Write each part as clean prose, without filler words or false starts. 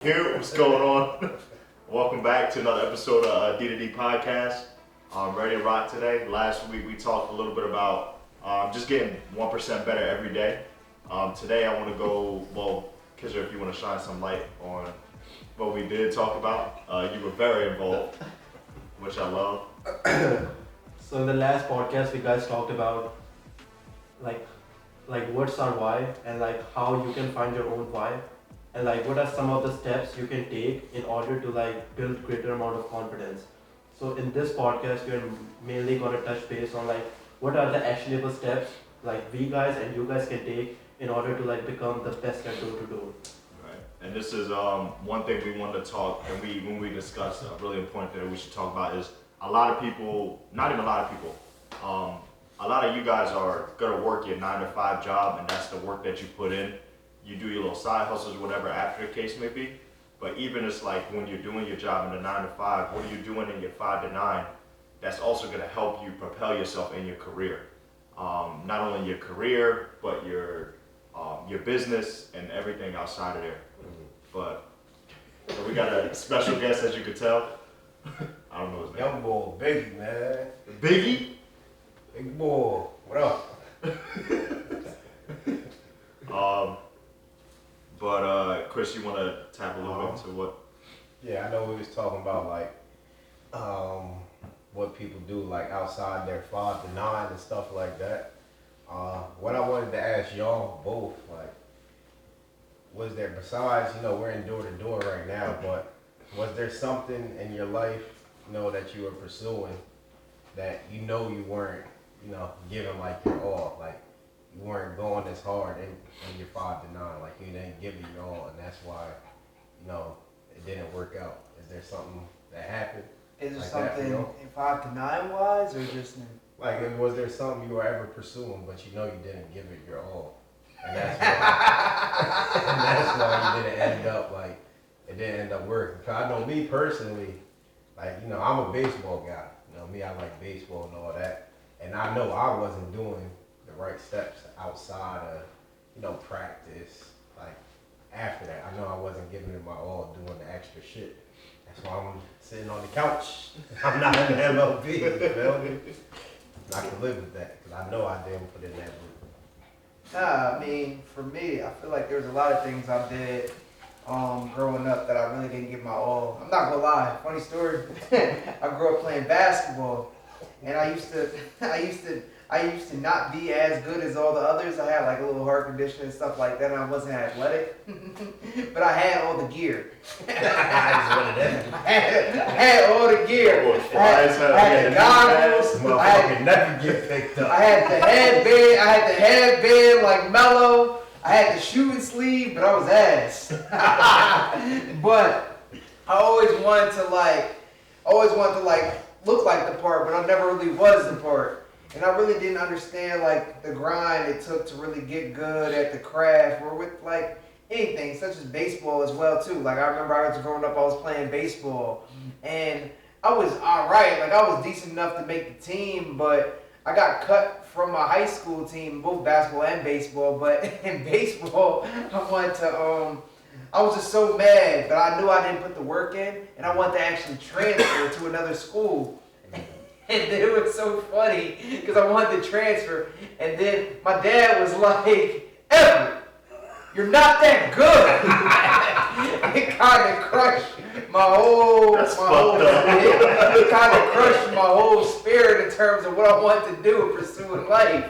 Here, what's going on? Welcome back to another episode of D2D podcast. Ready to rock today. Last week we talked a little bit about just getting 1% better every day. Today I want to go, Kizzer, if you want to shine some light on what we did talk about. You were very involved, which I love. So in the last podcast, we guys talked about like what's our why and like how you can find your own why and like what are some of the steps you can take in order to like build greater amount of confidence. So in this podcast, we're mainly gonna touch base on like what are the actionable steps like we guys and you guys can take in order to like become the best at door to door. Right. And this is one thing we wanted to talk, and when we discussed a really important thing that we should talk about is a lot of people, not even a lot of people, a lot of you guys are gonna work your 9 to 5 job, and that's the work that you put in. You do your little side hustles, whatever, after the case may be. But even it's like when you're doing your job in the 9 to 5, what are you doing in your 5 to 9? That's also gonna help you propel yourself in your career. Not only your career, but your business and everything outside of there. But so we got a special guest, as you could tell. I don't know his name. Young boy, Biggie, man. Biggie? Big boy, what up? Chris, you want to tap a little bit into what? Yeah, I know we was talking about like what people do like outside their 5 to 9 and stuff like that. What I wanted to ask y'all both, like, was there, besides, we're in door to door right now, but was there something in your life, that you were pursuing that you weren't, giving like your all, like you weren't going as hard in your 5 to 9, like you didn't give it your all, and that's why, it didn't work out. Is there something that happened? Is there like something in 5 to 9 wise, or just in... Like, was there something you were ever pursuing, but you didn't give it your all, and that's why, and that's why you didn't end up like it didn't end up working? Cause I know me personally, like I'm a baseball guy. Me, I like baseball and all that, and I know I wasn't doing the right steps outside of practice. Like after that, I know I wasn't giving it my all, doing the extra shit. That's why I'm sitting on the couch. I'm not in the MLB. You feel me? I can live with that because I know I didn't put in that work. Nah, I mean, for me, I feel like there's a lot of things I did growing up that I really didn't give my all. I'm not gonna lie, funny story. I grew up playing basketball, and I used to not be as good as all the others. I had like a little heart condition and stuff like that, and I wasn't athletic, but I had all the gear. I had all the gear. I had the goggles. Motherfucker never get picked up. I had the headband like Mello. I had the shooting sleeve, but I was ass. But I always wanted to look like the part, but I never really was the part. And I really didn't understand like the grind it took to really get good at the craft, or with like anything such as baseball as well too. Like I remember I was growing up, I was playing baseball, and I was alright. Like I was decent enough to make the team, but I got cut from my high school team, both basketball and baseball. But in baseball, I was just so mad, but I knew I didn't put the work in, and I wanted to actually transfer to another school. And then it was so funny because I wanted to transfer, and then my dad was like, "Everett, you're not that good." It kind of crushed my whole. It kind of crushed my whole spirit in terms of what I wanted to do and pursue in life.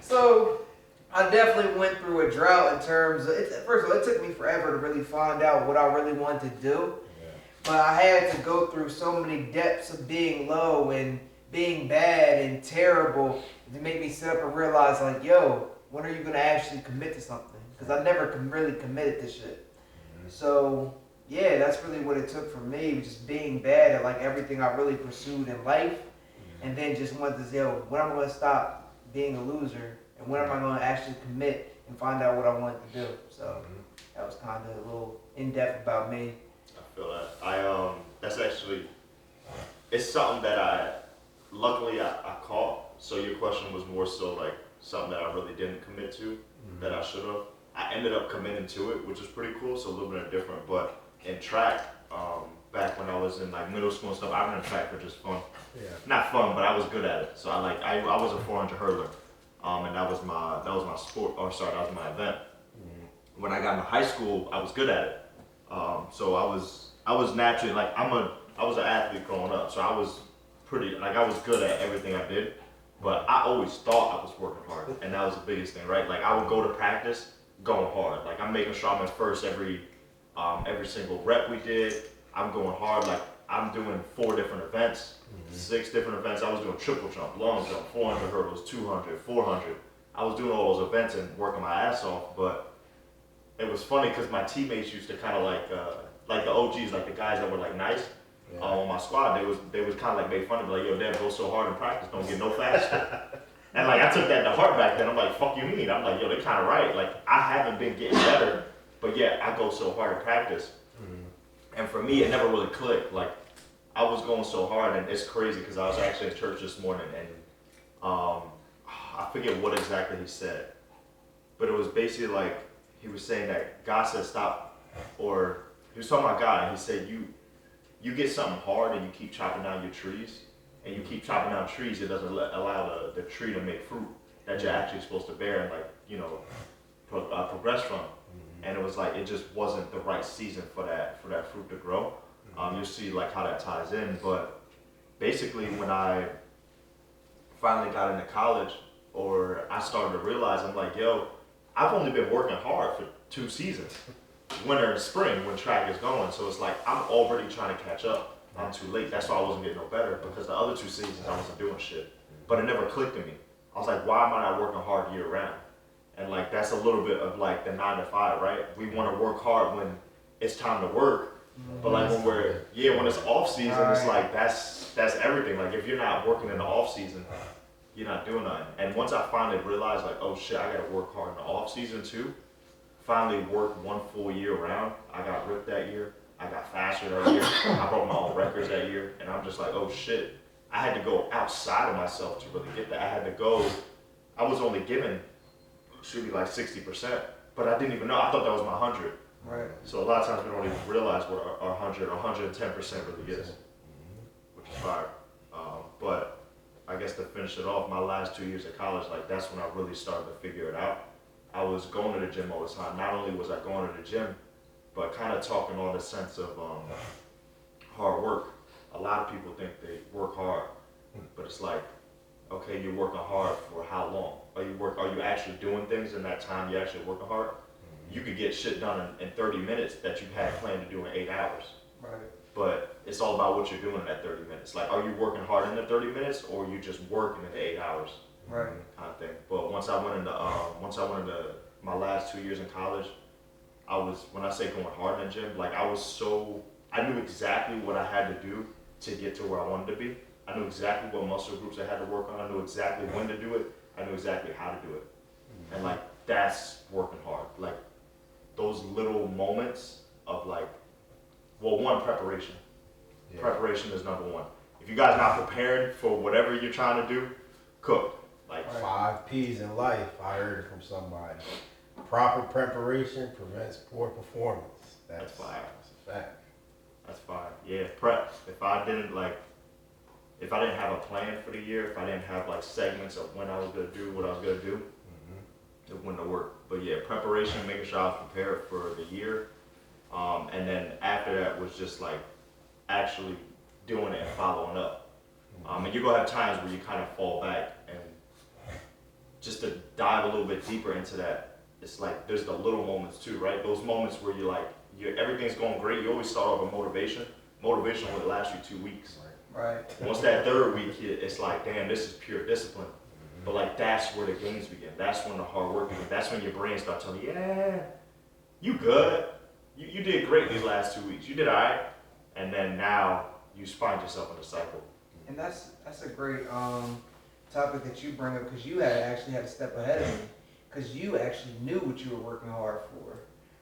So I definitely went through a drought in terms of. First of all, it took me forever to really find out what I really wanted to do. But I had to go through so many depths of being low and being bad and terrible to make me sit up and realize, like, yo, when are you going to actually commit to something? Because I never really committed to shit. So, yeah, that's really what it took for me, just being bad at, like, everything I really pursued in life. And then just wanted to say, yo, when am I going to stop being a loser? And when am I going to actually commit and find out what I want to do? So, that was kind of a little in-depth about me. I feel that. That's actually, it's something that luckily I caught. So your question was more so like something that I really didn't commit to, that I should have. I ended up committing to it, which is pretty cool. So a little bit different, but track back when I was in like middle school and stuff. I ran track for just fun. Yeah. Not fun, but I was good at it. So I was a 400 hurdler, and that was my sport. Or sorry, that was my event. When I got into high school, I was good at it. So I was naturally like I was an athlete growing up. So I was I was good at everything I did. But I always thought I was working hard, and that was the biggest thing, right? Like I would go to practice going hard. Like I'm making sure I'm in first every single rep we did. I'm going hard. Like I'm doing 4 different events, 6 different events. I was doing triple jump, long jump, 400 hurdles, 200, 400. I was doing all those events and working my ass off. But it was funny because my teammates used to kind of like the OGs, like the guys that were like nice. On my squad, they was kind of like made fun of me, like, yo, Dad, go so hard in practice, don't get no faster. And like I took that to heart back then. I'm like, fuck you mean? I'm like, yo, they kind of right. Like I haven't been getting better, but yeah, I go so hard in practice. And for me, it never really clicked. Like I was going so hard, and it's crazy because I was actually in church this morning, and I forget what exactly he said, but it was basically like he was saying that God said stop, or he was talking about God, and he said you get something hard and you keep chopping down your trees, and you keep chopping down trees, it doesn't allow the tree to make fruit that you're actually supposed to bear and like, you know, progress from. And it was like, it just wasn't the right season for that fruit to grow. You'll see like how that ties in, but basically when I finally got into college, or I started to realize, I'm like, yo, I've only been working hard for 2 seasons. Winter and spring when track is going, so it's like I'm already trying to catch up. I'm too late. That's why I wasn't getting no better, because the other 2 seasons I wasn't doing shit. But it never clicked to me. I was like, why am I not working hard year round? And like that's a little bit of like the 9 to 5, right? We want to work hard when it's time to work, but like when it's off season, it's like that's everything. Like if you're not working in the off season, you're not doing nothing. And once I finally realized like, oh shit, I gotta work hard in the off season too. Finally worked 1 full year round. I got ripped that year. I got faster that year. I broke my own records that year. And I'm just like, oh shit. I had to go outside of myself to really get that. I was only given, should be like 60%, but I didn't even know. I thought that was my 100. Right. So a lot of times we don't even realize what our 100 or 110% really is, which is fire. But I guess to finish it off, my last 2 years of college, like that's when I really started to figure it out. I was going to the gym all the time. Not only was I going to the gym, but kind of talking on the sense of hard work. A lot of people think they work hard, but it's like, okay, you're working hard for how long? Are you actually doing things in that time you're actually working hard? You could get shit done in 30 minutes that you had planned to do in 8 hours. Right. But it's all about what you're doing in that 30 minutes. Like, are you working hard in the 30 minutes, or are you just working in the 8 hours? Right. Kind of thing. But once I went into my last 2 years in college, when I say going hard in the gym, like I knew exactly what I had to do to get to where I wanted to be. I knew exactly what muscle groups I had to work on. I knew exactly when to do it. I knew exactly how to do it. And like, that's working hard. Like those little moments of like, well, one, preparation. Yeah. Preparation is number 1. If you guys not prepared for whatever you're trying to do, cook. Like 5 P's in life, I heard it from somebody. Proper preparation prevents poor performance. That's fire. That's a fact. That's fire. Yeah, prep. If I didn't have a plan for the year, if I didn't have like segments of when I was gonna do what I was gonna do, it wouldn't have worked. But yeah, preparation, making sure I was prepared for the year. And then after that was just like actually doing it and following up. And you're gonna have times where you kind of fall back, and just to dive a little bit deeper into that, it's like there's the little moments too, right? Those moments where everything's going great. You always start off with motivation. Motivation only lasts you 2 weeks. Right. Once that 3rd week hit, it's like, damn, this is pure discipline. But like that's where the games begin. That's when the hard work begins. That's when your brain starts telling you, yeah, you good. You did great these last 2 weeks. You did all right. And then now you find yourself in a cycle. And that's a great topic that you bring up, because you actually had a step ahead of me, because you actually knew what you were working hard for.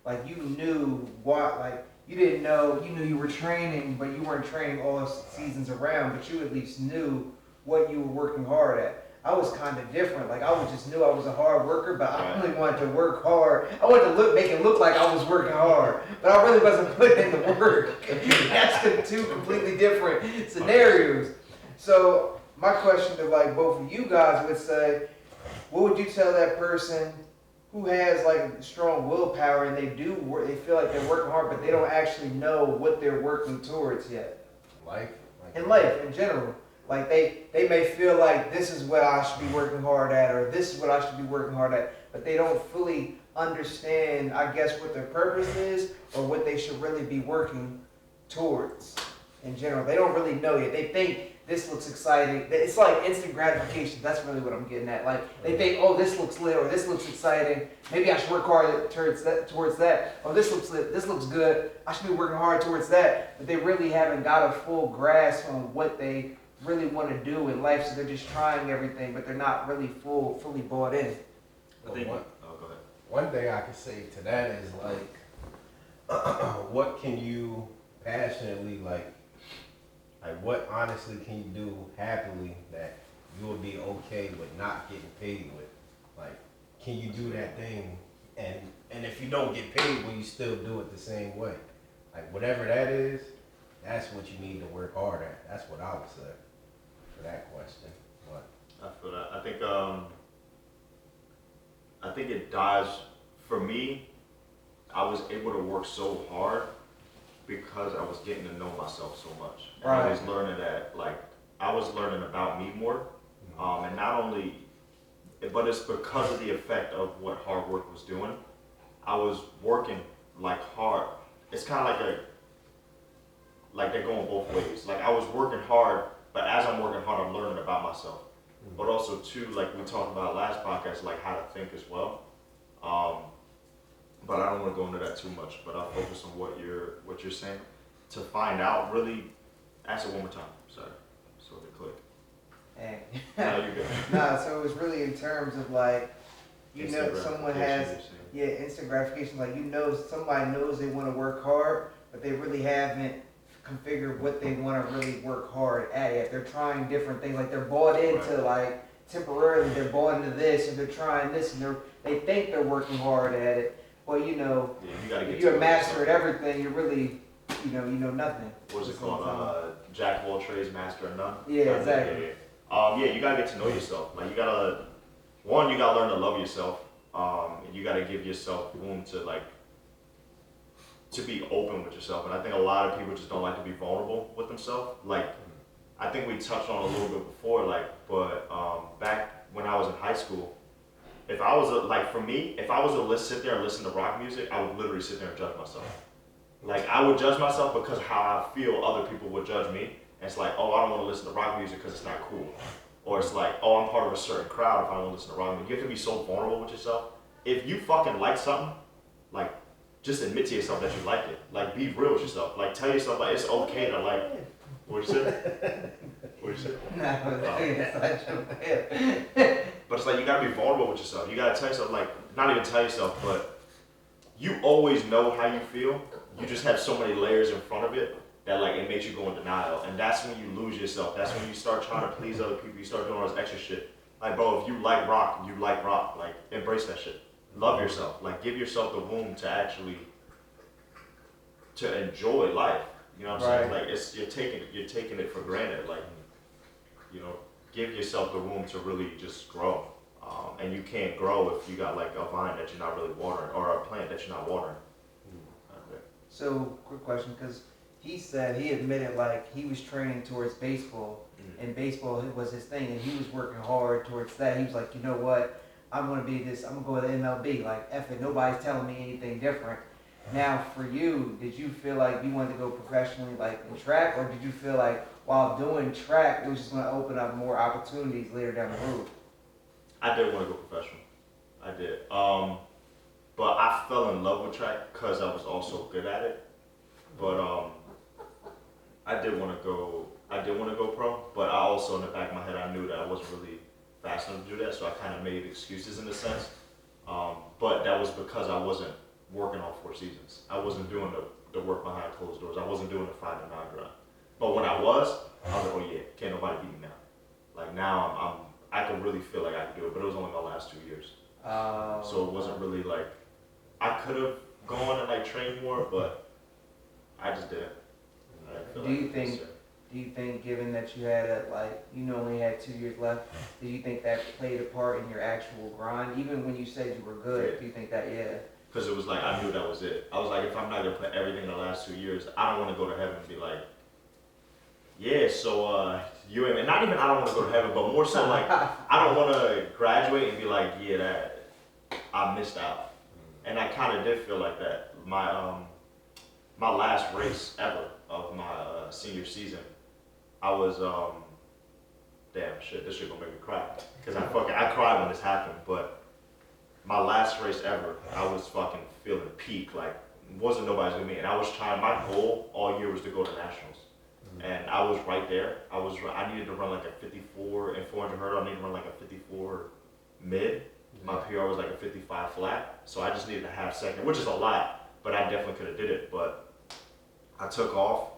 Like you knew what, like you didn't know, you knew you were training, but you weren't training all seasons around, but you at least knew what you were working hard at. I was kind of different. Like I was just knew I was a hard worker, but I Right. really wanted to work hard. I wanted to make it look like I was working hard, but I really wasn't putting in the work. That's two completely different scenarios. So my question to like both of you guys would say, what would you tell that person who has like strong willpower and they do work, they feel like they're working hard, but they don't actually know what they're working towards yet? Life. In life, in general. Like they may feel like this is what I should be working hard at, or this is what I should be working hard at, but they don't fully understand, I guess, what their purpose is or what they should really be working towards in general. They don't really know yet. They think this looks exciting. It's like instant gratification. That's really what I'm getting at. Like they think, oh, this looks lit or this looks exciting. Maybe I should work hard towards that. Oh, this looks lit. This looks good. I should be working hard towards that. But they really haven't got a full grasp on what they really want to do in life. So they're just trying everything, but they're not really fully bought in. I think. One, Go ahead. one thing I can say to that is like, what can you passionately like what honestly can you do happily that you will be okay with not getting paid with? Like, can you do that thing and if you don't get paid, will you still do it the same way? Like whatever that is, that's what you need to work hard at. That's what I would say for that question. What? I feel that. I think it dies. For me, I was able to work so hard because I was getting to know myself so much. And I was learning that, like, I was learning about me more. And not only, but it's because of the effect of what hard work was doing. I was working like hard. It's kind of like they're going both ways. Like I was working hard, but as I'm working hard, I'm learning about myself. But also too, like we talked about last podcast, like how to think as well. But I don't want to go into that too much. But I'll focus on what you're saying. To find out, really, ask it one more time. Sorry, so it click. Hey. No, you're good. Nah, so it was really in terms of like, you know, Instant someone gratification, has, you're saying. yeah, instant gratification. Like, you know, somebody knows they want to work hard, but they really haven't configured what they want to really work hard at yet. They're trying different things. Like, they're bought into, like, temporarily, they're bought into this, and they're trying this, and they think they're working hard at it. Well, you know, Yeah, you gotta get if you're to a know master at yourself. everything, you're really, you know nothing. What is it called? Jack of all trades, master of none. Yeah, exactly. Yeah, you gotta get to know yourself. Like you gotta learn to love yourself. And you gotta give yourself room to be open with yourself. And I think a lot of people just don't like to be vulnerable with themselves. Like I think we touched on it a little bit before. But back when I was in high school, if I was to sit there and listen to rock music, I would literally sit there and judge myself. Like I would judge myself because how I feel other people would judge me. And it's like, oh, I don't want to listen to rock music because it's not cool. Or it's like, oh, I'm part of a certain crowd if I don't listen to rock music. You have to be so vulnerable with yourself. If you fucking like something, like, just admit to yourself that you like it. Like, be real with yourself. Like, tell yourself, like, it's okay to like, what'd you say? What'd you say? But it's like, you gotta be vulnerable with yourself. You gotta tell yourself, like, not even tell yourself, but you always know how you feel. You just have so many layers in front of it that like it makes you go in denial. And that's when you lose yourself. That's when you start trying to please other people. You start doing all this extra shit. Like, bro, if you like rock, you like rock. Like, embrace that shit. Love yourself. Like, give yourself the room to actually to enjoy life. You know what I'm saying? Like, you're taking it for granted. Like, you know, give yourself the room to really just grow. And you can't grow if you got like a vine that you're not really watering or a plant that you're not watering. Okay. So, quick question, because he said he admitted like he was training towards baseball, and baseball was his thing, and he was working hard towards that. He was like, you know what, I'm gonna be this. I'm gonna go to the MLB. Like, F it, nobody's telling me anything different. Now, for you, did you feel like you wanted to go professionally, like in track, or did you feel like while doing track, it was just gonna open up more opportunities later down the road? I did want to go professional. I did. But I fell in love with track because I was also good at it. But I did want to go pro. But I also, in the back of my head, I knew that I wasn't really fast enough to do that. So I kind of made excuses in a sense. But that was because I wasn't working all 4 seasons. I wasn't doing the work behind closed doors. I wasn't doing the 5 to 9 grind. But when I was like, oh yeah, can't nobody beat me now. Like now I could really feel like I could do it, but it was only my last 2 years. Oh. So it wasn't really like, I could have gone and like trained more, but I just didn't. I didn't feel Do like you it think- necessary. Do you think, given that you had only had 2 years left, do you think that played a part in your actual grind? Even when you said you were good, Yeah. do you think that, yeah? Because it was like, I knew that was it. I was like, if I'm not going to put everything in the last 2 years, I don't want to go to heaven and be like, yeah, so you ain't, not even I don't want to go to heaven, but more so like, I don't want to graduate and be like, yeah, that, I missed out. And I kind of did feel like that. My last race ever of my senior season, I was, damn shit, this shit gonna make me cry. Cause I cried when this happened, but my last race ever, I was fucking feeling peak, like, wasn't nobody's gonna meet. And I was trying, my goal all year was to go to nationals. And I was right there. I needed to run like a 54 and 400 hurdle. I needed to run like a 54 mid. My PR was like a 55 flat. So I just needed a half second, which is a lot, but I definitely could have did it. But I took off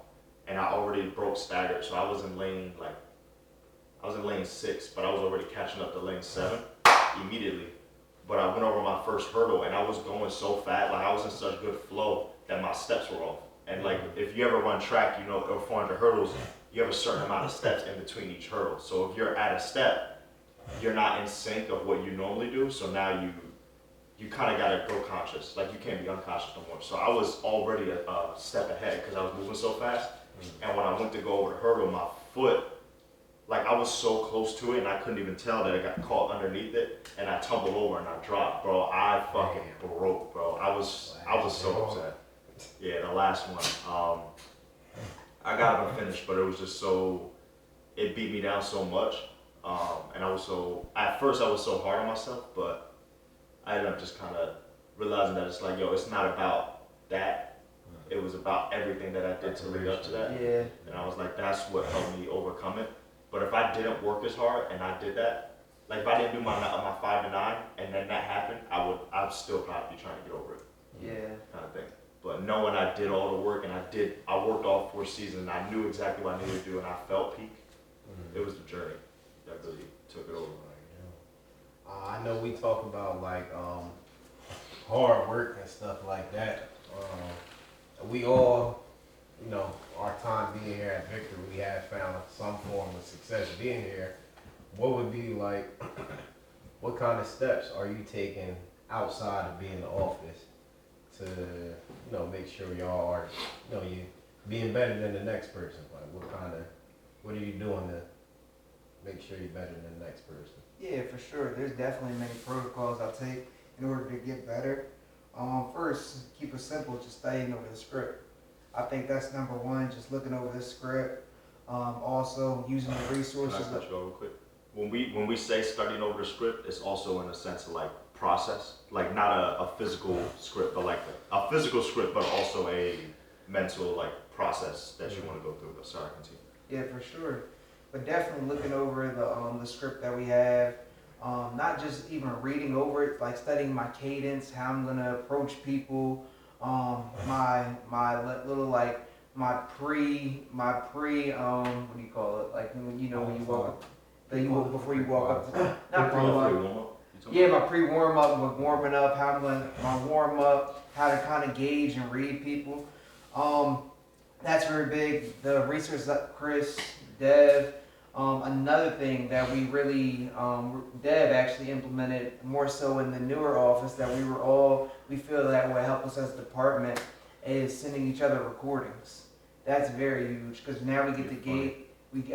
and I already broke staggered. So I was in lane 6, but I was already catching up to lane 7 immediately. But I went over my first hurdle and I was going so fast, like I was in such good flow that my steps were off. And like, if you ever run track, you know, or 400 hurdles, you have a certain amount of steps in between each hurdle. So if you're at a step, you're not in sync of what you normally do. So now you kind of got to go conscious. Like you can't be unconscious no more. So I was already a step ahead because I was moving so fast. And when I went to go over the hurdle, my foot, like I was so close to it and I couldn't even tell that I got caught underneath it. And I tumbled over and I dropped, bro. I fucking broke, bro. I was so upset. Yeah, the last one. I got up and finished, but it was just it beat me down so much. And at first I was so hard on myself, but I ended up just kind of realizing that it's like, yo, it's not about that. It was about everything that I did to lead up to that. Yeah. And I was like, that's what helped me overcome it. But if I didn't work as hard and I did that, like if I didn't do my 5 to 9 and then that happened, I'd still probably be trying to get over it. Yeah. Kind of thing. But knowing I did all the work and I worked all 4 seasons and I knew exactly what I needed to do and I felt peak, it was the journey that really took it over. I know we talk about like hard work and stuff like that. We all, you know, our time being here at Victor, we have found some form of success being here. What would be like, what kind of steps are you taking outside of being in the office to, you know, make sure y'all are, you know, you being better than the next person? Like what are you doing to make sure you're better than the next person? Yeah, for sure. There's definitely many protocols I'll take in order to get better. First, keep it simple, just studying over the script. I think that's number one, just looking over the script. Also, using the resources. Can I cut you off real quick? When we say studying over the script, it's also in a sense of like process, like not a physical script, but like a physical script, but also a mental like process that you want to go through. But sorry, continue. Yeah, for sure. But definitely looking over the script that we have, not just even reading over it, like studying my cadence, how I'm gonna approach people, my little like my pre what do you call it? Like when you know when you walk up, before you walk up, not pre walk. Yeah, my pre warm up, with warming up, how I'm gonna my warm up, how to kind of gauge and read people. That's very big. The research that Chris, Dev. Another thing that we really, Dev actually implemented more so in the newer office that we feel that will help us as a department is sending each other recordings. That's very huge because now we get to gauge, we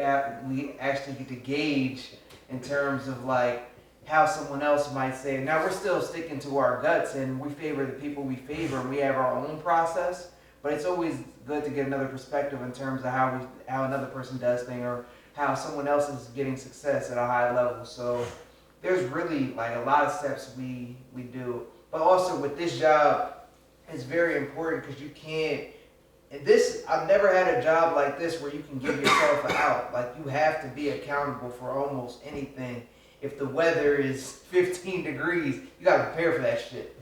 actually get to gauge in terms of like how someone else might say. Now we're still sticking to our guts and we favor the people we favor and we have our own process, but it's always good to get another perspective in terms of how another person does things or how someone else is getting success at a high level. So there's really like a lot of steps we do. But also with this job, it's very important because you can't, I've never had a job like this where you can give yourself an out. Like you have to be accountable for almost anything. If the weather is 15 degrees, you gotta prepare for that shit.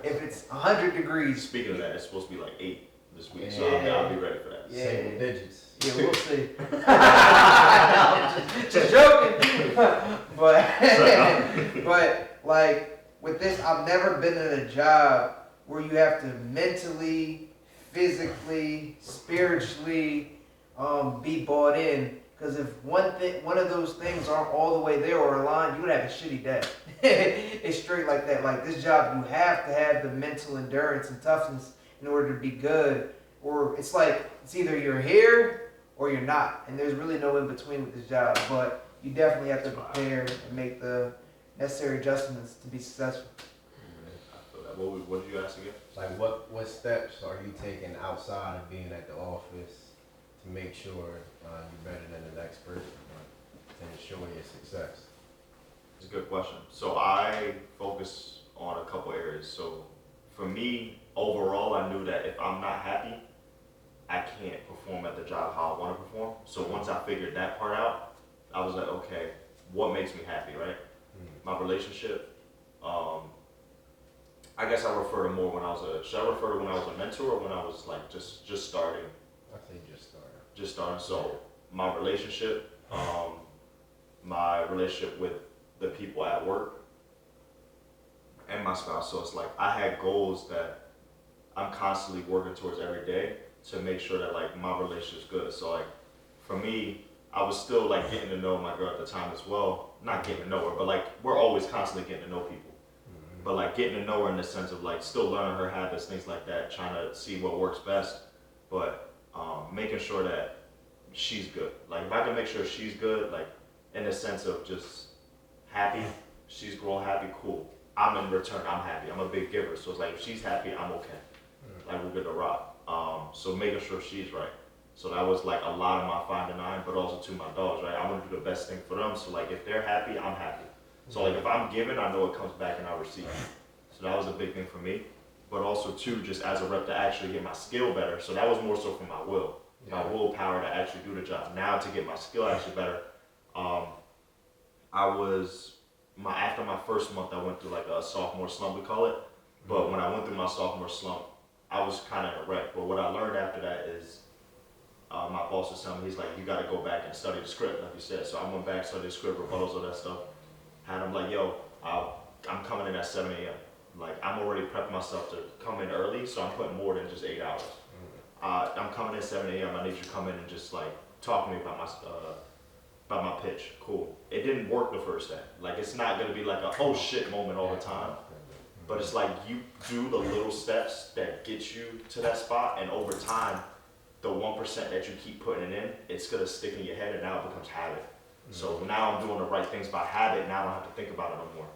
If it's 100 degrees. Speaking of that, it's supposed to be like 8 this week, so Yeah. I'll be ready for that. Yeah. Single digits. Yeah, we'll see. just joking. But But like with this, I've never been in a job where you have to mentally, physically, spiritually be bought in. Because if one of those things aren't all the way there or aligned, you would have a shitty day. It's straight like that. Like this job, you have to have the mental endurance and toughness in order to be good. Or it's like it's either you're here or you're not, and there's really no in between with this job. But you definitely have to prepare and make the necessary adjustments to be successful. I feel that. What did you ask again? Like what steps are you taking outside of being at the office to make sure you're better than the next person, to ensure your success? It's a good question. So I focus on a couple areas. So for me, overall, I knew that if I'm not happy, I can't perform at the job how I want to perform. So once I figured that part out, I was like, okay, what makes me happy, right? My relationship. I guess I refer to more when I was should I refer to when I was a mentor or when I was like just starting? I think just started. Just starting. So my relationship, my relationship with the people at work, and my spouse. So it's like I had goals that I'm constantly working towards every day to make sure that like my relationship's good. So like for me, I was still like getting to know my girl at the time as well. Not getting to know her, but like we're always constantly getting to know people. But like getting to know her in the sense of like still learning her habits, things like that, trying to see what works best. But making sure that she's good. Like if I can make sure she's good, like in the sense of just happy, she's growing happy, cool. I'm in return, I'm happy. I'm a big giver. So it's like if she's happy, I'm okay. Like we're good to rock. So making sure she's right. So that was like a lot of my 5 to 9, but also to my dogs, right? I want to do the best thing for them. So like if they're happy, I'm happy. So like if I'm giving, I know it comes back and I receive. So that was a big thing for me. But also too, just as a rep to actually get my skill better. So that was more so for my will, my willpower to actually do the job. Now to get my skill actually better, after my first month, I went through like a sophomore slump, we call it. But when I went through my sophomore slump, I was kind of in a wreck. But what I learned after that is, my boss was telling me, he's like, you got to go back and study the script, like you said. So I went back, studied the script, rebuttals, all that stuff. Had him like, yo, I'm coming in at 7 a.m. Like I'm already prepping myself to come in early, so I'm putting more than just 8 hours. I'm coming in 7 a.m. I need you to come in and just like talk to me about my pitch. Cool. It didn't work the first day. Like it's not gonna be like a oh shit moment all the time. But it's like you do the little steps that get you to that spot, and over time, the 1% that you keep putting in, it's gonna stick in your head, and now it becomes habit. So now I'm doing the right things by habit. Now I don't have to think about it no more.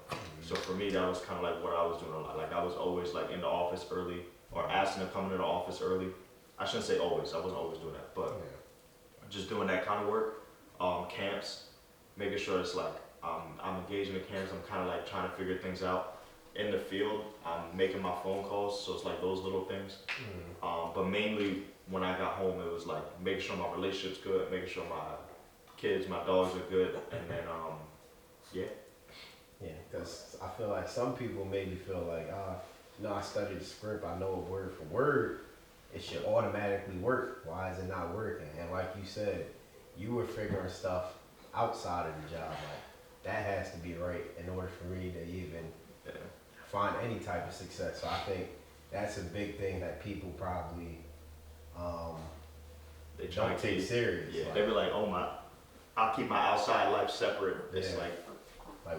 So for me, that was kind of like what I was doing a lot. Like I was always like in the office early, or asking to come into the office early. I shouldn't say always. I wasn't always doing that, but just doing that kind of work. Camps, making sure it's like I'm engaged in the camps. I'm kind of like trying to figure things out. In the field, I'm making my phone calls, so it's like those little things. But mainly when I got home, it was like making sure my relationship's good, making sure my kids, my dogs are good, and then Yeah, because I feel like some people maybe feel like, I studied the script, I know it word for word, it should automatically work. Why is it not working? And like you said, you were figuring stuff outside of the job. Like that has to be right in order for me to even find any type of success. So I think that's a big thing that people probably they try don't to take serious. Yeah, like, they be like, oh I'll keep my outside life separate. It's like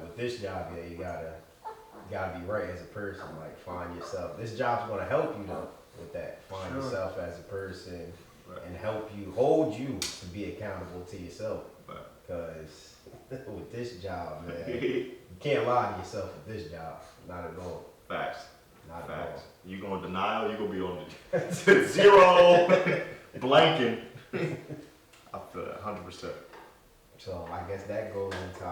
with this job, you gotta be right as a person. Like find yourself. This job's gonna help you though with that. Find yourself as a person and help you hold you to be accountable to yourself. Because with this job, man, you can't lie to yourself with this job. Not at all. Facts. Not Facts. at all. You going denial, you gonna be on the zero blanking. I feel that 100%. So I guess that goes into